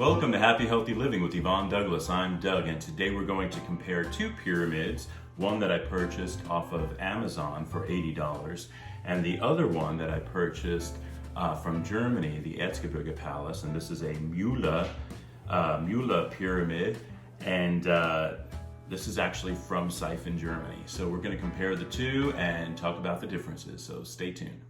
Welcome to Happy Healthy Living with Yvonne Douglas. I'm Doug, and today we're going to compare two pyramids, one that I purchased off of Amazon for $80, and the other one that I purchased from Germany, the Erzgebirge Palace, and this is a Müller pyramid, and this is actually from Seifen, Germany. So we're going to compare the two and talk about the differences, so stay tuned.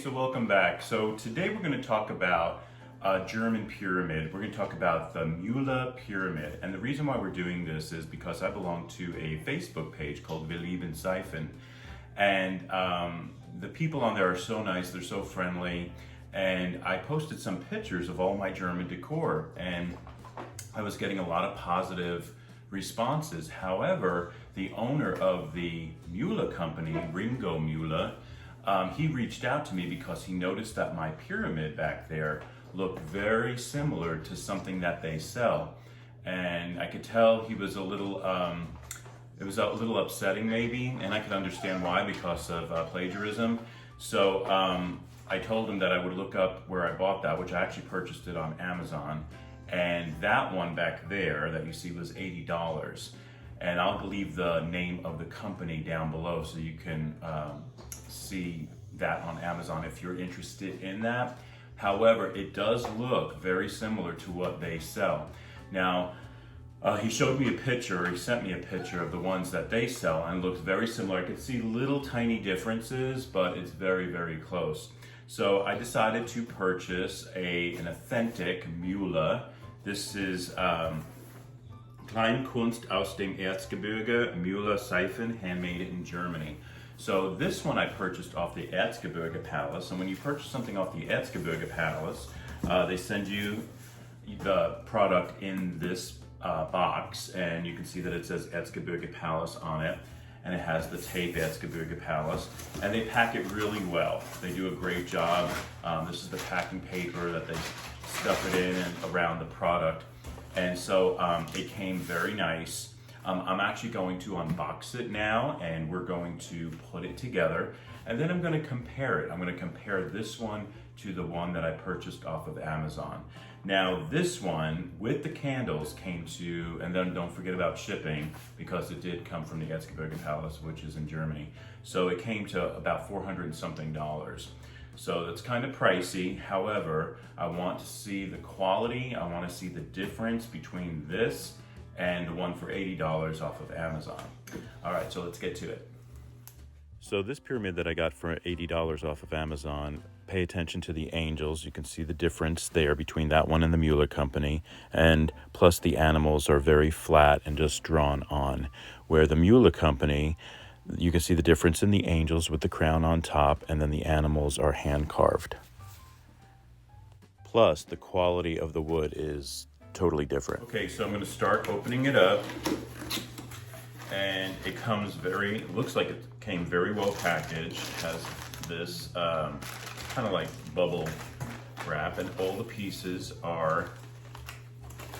So welcome back. So today we're going to talk about a German pyramid. We're going to talk about the Müller pyramid. And the reason why we're doing this is because I belong to a Facebook page called Wir lieben Seifen. And the people on there are so nice, they're so friendly. And I posted some pictures of all my German decor, and I was getting a lot of positive responses. However, the owner of the Müller company, Ringo Müller, he reached out to me because he noticed that my pyramid back there looked very similar to something that they sell. And I could tell he was a little, it was a little upsetting maybe, and I could understand why, because of plagiarism. So I told him that I would look up where I bought that, which I actually purchased it on Amazon. And that one back there that you see was $80. And I'll leave the name of the company down below so you can see that on Amazon if you're interested in that. However, it does look very similar to what they sell. Now, he showed me a picture, he sent me a picture of the ones that they sell, and it looks very similar. I could see little tiny differences, but it's very, very close. So I decided to purchase an authentic Müller. This is Kleinkunst aus dem Erzgebirge, Müller Seifen, handmade in Germany. So this one I purchased off the Erzgebirge Palace, and when you purchase something off the Erzgebirge Palace, they send you the product in this box, and you can see that it says Erzgebirge Palace on it, and it has the tape Erzgebirge Palace, and they pack it really well. They do a great job. This is the packing paper that they stuff it in and around the product. And so it came very nice. I'm actually going to unbox it now, and we're going to put it together, and then I'm going to compare it. I'm going to compare this one to the one that I purchased off of Amazon. Now this one with the candles came to, and then don't forget about shipping, because it did come from the Erzgebirge Palace, which is in Germany. So it came to about $400 and something. So that's kind of pricey. However, I want to see the quality. I want to see the difference between this and the one for $80 off of Amazon. All right, so let's get to it. So this pyramid that I got for $80 off of Amazon, pay attention to the angels. You can see the difference there between that one and the Müller company. And plus the animals are very flat and just drawn on. Where the Müller company, you can see the difference in the angels with the crown on top, and then the animals are hand carved. Plus, the quality of the wood is totally different. Okay, so I'm going to start opening it up, and it comes looks like it came very well packaged. It has this kind of like bubble wrap, and all the pieces are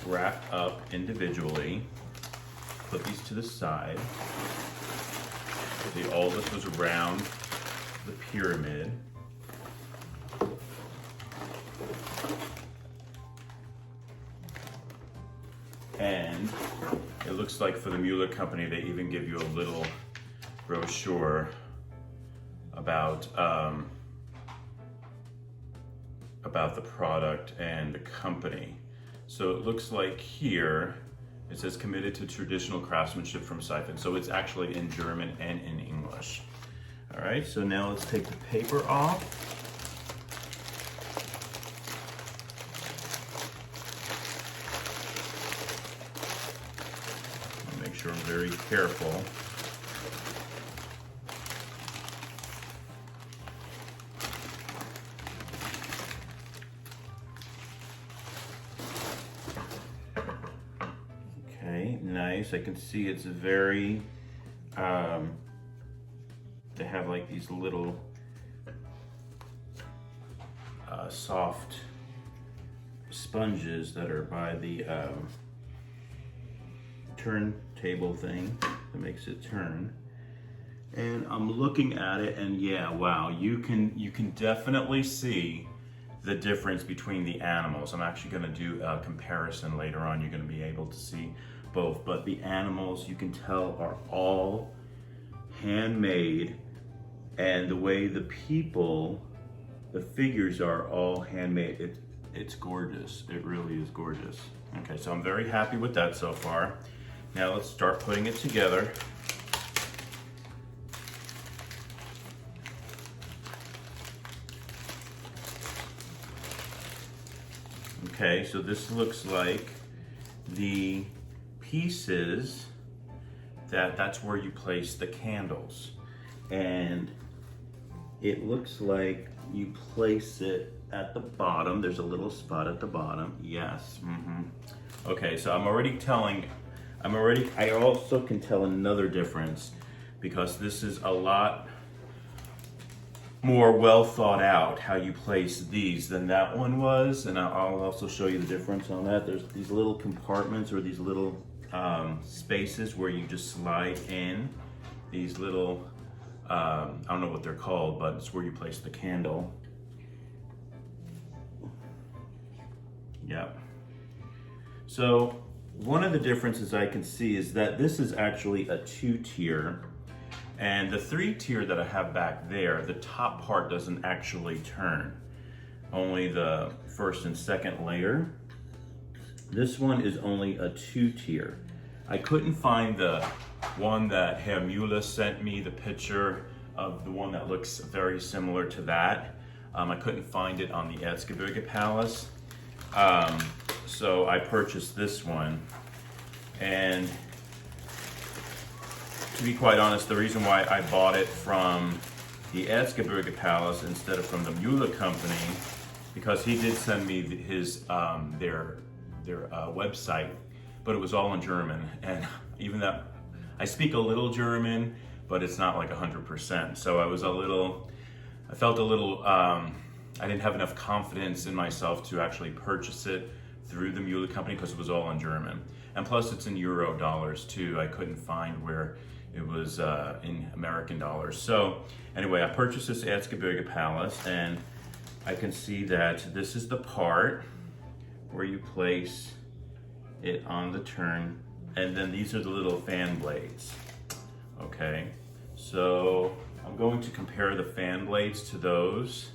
wrapped up individually. Put these to the side. All this was around the pyramid. And it looks like for the Müller company, they even give you a little brochure about about the product and the company. So it looks like here, it says committed to traditional craftsmanship from Siphon. So it's actually in German and in English. All right, so now let's take the paper off. Make sure I'm very careful. Okay, nice. I can see it's very, they have like these little soft sponges that are by the turntable thing that makes it turn. And I'm looking at it, and yeah, wow, you can definitely see the difference between the animals. I'm actually going to do a comparison later on. You're going to be able to see both, but the animals, you can tell, are all handmade, and the way the people, the figures are all handmade. It's gorgeous. It really is gorgeous. Okay, so I'm very happy with that so far. Now let's start putting it together. Okay, so this looks like the pieces that's where you place the candles. And it looks like you place it at the bottom. There's a little spot at the bottom. Yes. Okay, so I also can tell another difference, because this is a lot more well thought out how you place these than that one was, and I'll also show you the difference on that. There's these little compartments, or these little spaces where you just slide in these little, I don't know what they're called, but it's where you place the candle. Yep. So one of the differences I can see is that this is actually a 2-tier, and the 3-tier that I have back there, the top part doesn't actually turn, only the first and second layer. This one is only a 2-tier. I couldn't find the one that Herr Müller sent me, the picture of the one that looks very similar to that. I couldn't find it on the Erzgebirge Palace. So I purchased this one, and to be quite honest, the reason why I bought it from the Erzgebirge Palace instead of from the Mueller company, because he did send me his their website, but it was all in German, and even that, I speak a little German, but it's not like 100%. So I felt a little, I didn't have enough confidence in myself to actually purchase it through the Mueller company, because it was all in German. And plus it's in euro dollars too. I couldn't find where it was in American dollars. So anyway, I purchased this Erzgebirge Palace, and I can see that this is the part where you place it on the turn, and then these are the little fan blades. Okay, so I'm going to compare the fan blades to those,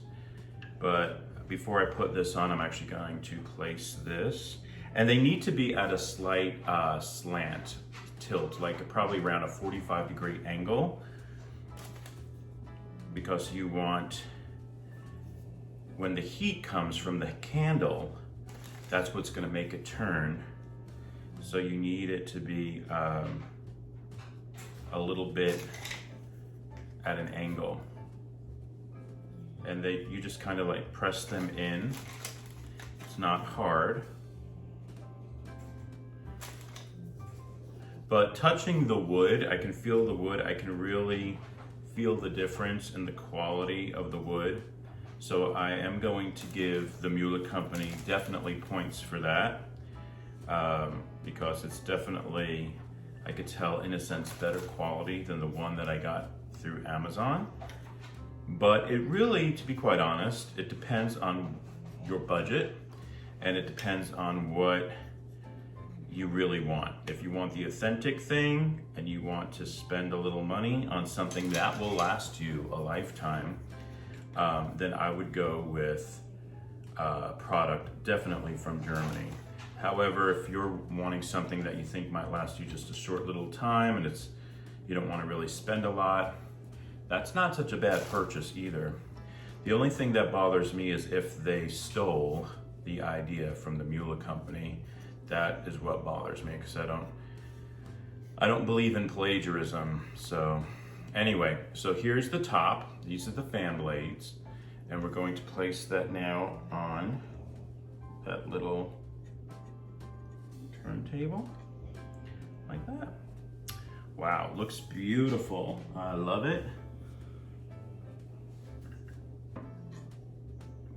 but before I put this on, I'm actually going to place this, and they need to be at a slight slant tilt, like probably around a 45-degree angle, because you want, when the heat comes from the candle, that's what's going to make it turn. So you need it to be a little bit at an angle, and you just kind of like press them in. It's not hard, but touching the wood, I can feel the wood. I can really feel the difference in the quality of the wood. So I am going to give the Müller company definitely points for that, because it's definitely, I could tell in a sense, better quality than the one that I got through Amazon. But it really, to be quite honest, it depends on your budget, and it depends on what you really want. If you want the authentic thing and you want to spend a little money on something that will last you a lifetime, then I would go with product, definitely from Germany. However, if you're wanting something that you think might last you just a short little time and you don't want to really spend a lot, that's not such a bad purchase either. The only thing that bothers me is if they stole the idea from the Mueller company. That is what bothers me, because I don't believe in plagiarism. So anyway, so here's the top. These are the fan blades, and we're going to place that now on that little turntable like that. Wow, looks beautiful. I love it.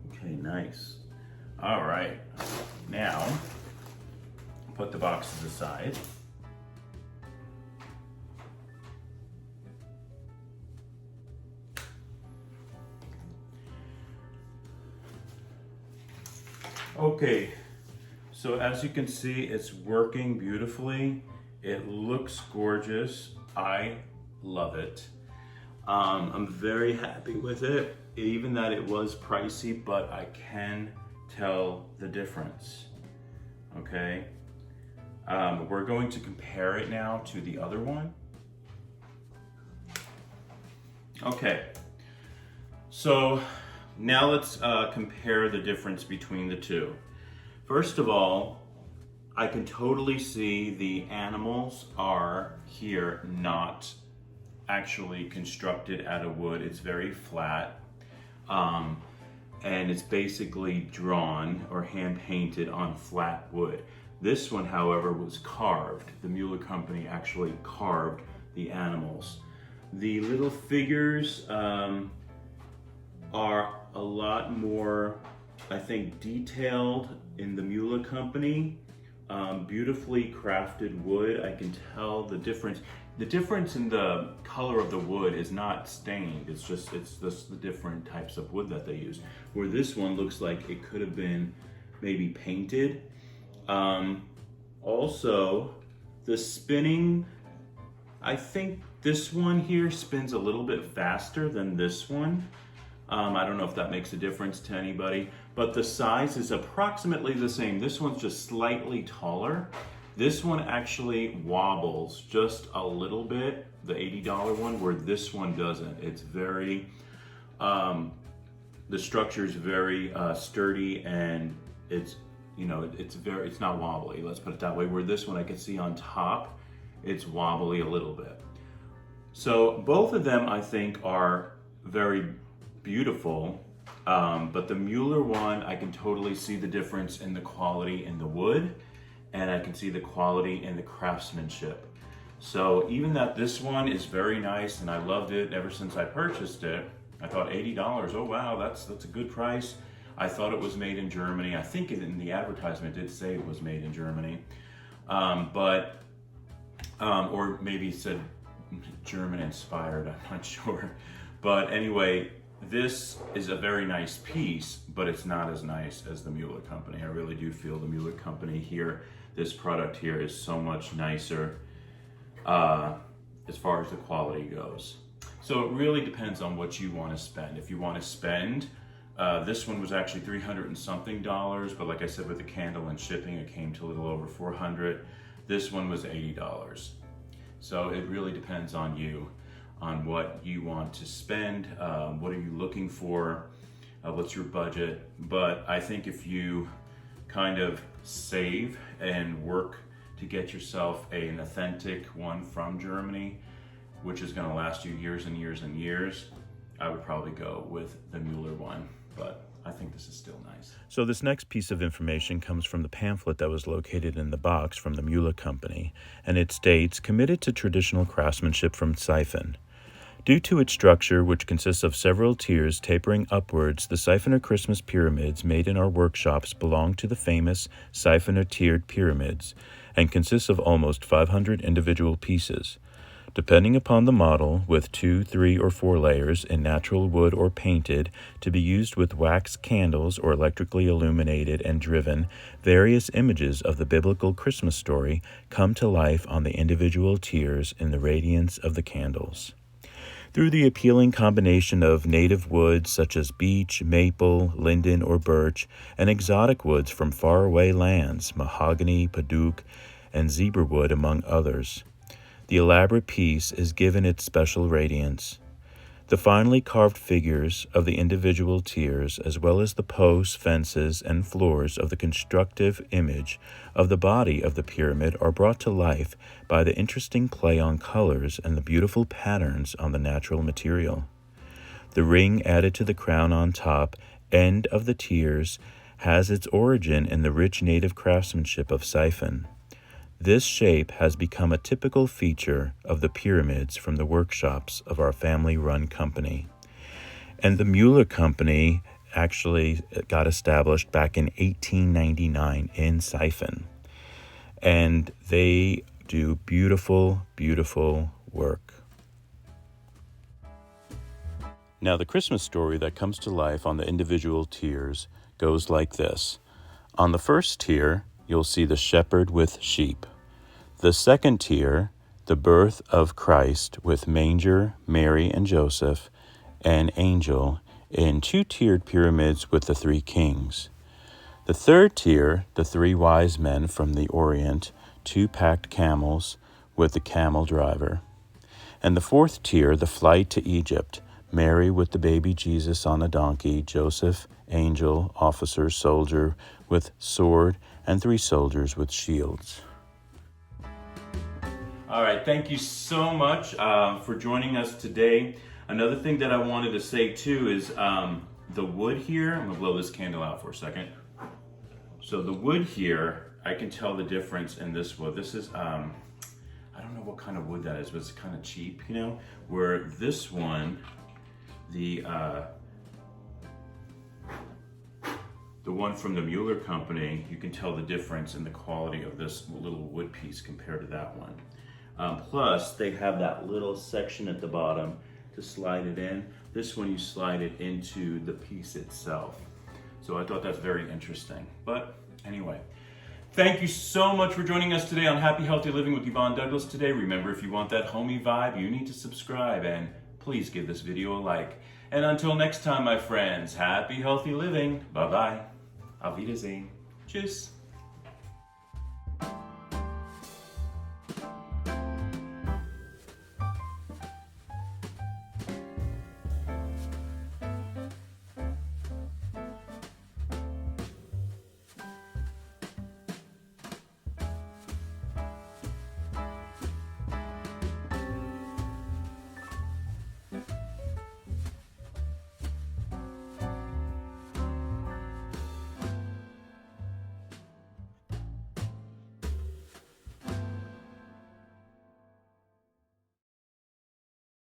Okay, nice. All right, now put the boxes aside. Okay, so as you can see, it's working beautifully. It looks gorgeous. I love it. I'm very happy with it, even that it was pricey, but I can tell the difference, okay? We're going to compare it now to the other one. Okay, so now let's compare the difference between the two. First of all, I can totally see the animals are here not actually constructed out of wood. It's very flat, and it's basically drawn or hand painted on flat wood. This one, however, was carved. The Mueller company actually carved the animals. The little figures are a lot more, I think, detailed in the Mueller company. Beautifully crafted wood. I can tell the difference. The difference in the color of the wood is not stained. It's just the different types of wood that they use. Where this one looks like it could have been maybe painted. Also, the spinning, I think this one here spins a little bit faster than this one. I don't know if that makes a difference to anybody, but the size is approximately the same. This one's just slightly taller. This one actually wobbles just a little bit, the $80 one, where this one doesn't. It's very, the structure is very sturdy, and it's, you know, it's not wobbly, let's put it that way, where this one I can see on top, it's wobbly a little bit. So both of them I think are very beautiful, but the Mueller one, I can totally see the difference in the quality in the wood, and I can see the quality in the craftsmanship. So even that this one is very nice, and I loved it ever since I purchased it. I thought $80, oh wow, that's a good price. I thought it was made in Germany. I think in the advertisement it did say it was made in Germany, or maybe it said German inspired, I'm not sure. But anyway, this is a very nice piece, but it's not as nice as the Mueller company. I really do feel the Mueller company here, this product here is so much nicer as far as the quality goes. So it really depends on what you want to spend. If you want to spend, this one was actually $300 and something, but like I said, with the candle and shipping, it came to a little over $400. This one was $80. So it really depends on you, on what you want to spend, what are you looking for, what's your budget. But I think if you kind of save and work to get yourself an authentic one from Germany, which is going to last you years and years and years, I would probably go with the Mueller one, but I think this is still nice. So this next piece of information comes from the pamphlet that was located in the box from the Mueller company, and it states, committed to traditional craftsmanship from siphon. Due to its structure, which consists of several tiers tapering upwards, the siphoner Christmas pyramids made in our workshops belong to the famous siphoner tiered pyramids and consists of almost 500 individual pieces. Depending upon the model, with 2, 3, or 4 layers in natural wood or painted, to be used with wax candles or electrically illuminated and driven, various images of the biblical Christmas story come to life on the individual tiers in the radiance of the candles. Through the appealing combination of native woods such as beech, maple, linden, or birch, and exotic woods from faraway lands, mahogany, padauk, and zebrawood, among others, the elaborate piece is given its special radiance. The finely carved figures of the individual tiers, as well as the posts, fences, and floors of the constructive image of the body of the pyramid, are brought to life by the interesting play on colors and the beautiful patterns on the natural material. The ring added to the crown on top end of the tiers has its origin in the rich native craftsmanship of Siphon. This shape has become a typical feature of the pyramids from the workshops of our family-run company. And the Müller company actually got established back in 1899 in Siphon. And they do beautiful, beautiful work. Now, the Christmas story that comes to life on the individual tiers goes like this. On the first tier, you'll see the shepherd with sheep. The second tier, the birth of Christ with manger, Mary and Joseph, and angel in two-tiered pyramids with the three kings. The third tier, the three wise men from the Orient, two packed camels with the camel driver. And the fourth tier, the flight to Egypt, Mary with the baby Jesus on a donkey, Joseph, angel, officer, soldier with sword, and three soldiers with shields. All right, thank you so much for joining us today. Another thing that I wanted to say too is the wood here. I'm gonna blow this candle out for a second. So the wood here, I can tell the difference in this wood. This is, I don't know what kind of wood that is, but it's kind of cheap, you know? Where this one, the one from the Mueller company, you can tell the difference in the quality of this little wood piece compared to that one. Plus, they have that little section at the bottom to slide it in. This one, you slide it into the piece itself. So I thought that's very interesting. But anyway, thank you so much for joining us today on Happy Healthy Living with Yvonne Douglas today. Remember, if you want that homey vibe, you need to subscribe, and please give this video a like. And until next time, my friends, happy healthy living. Bye-bye. Auf Wiedersehen. Tschüss.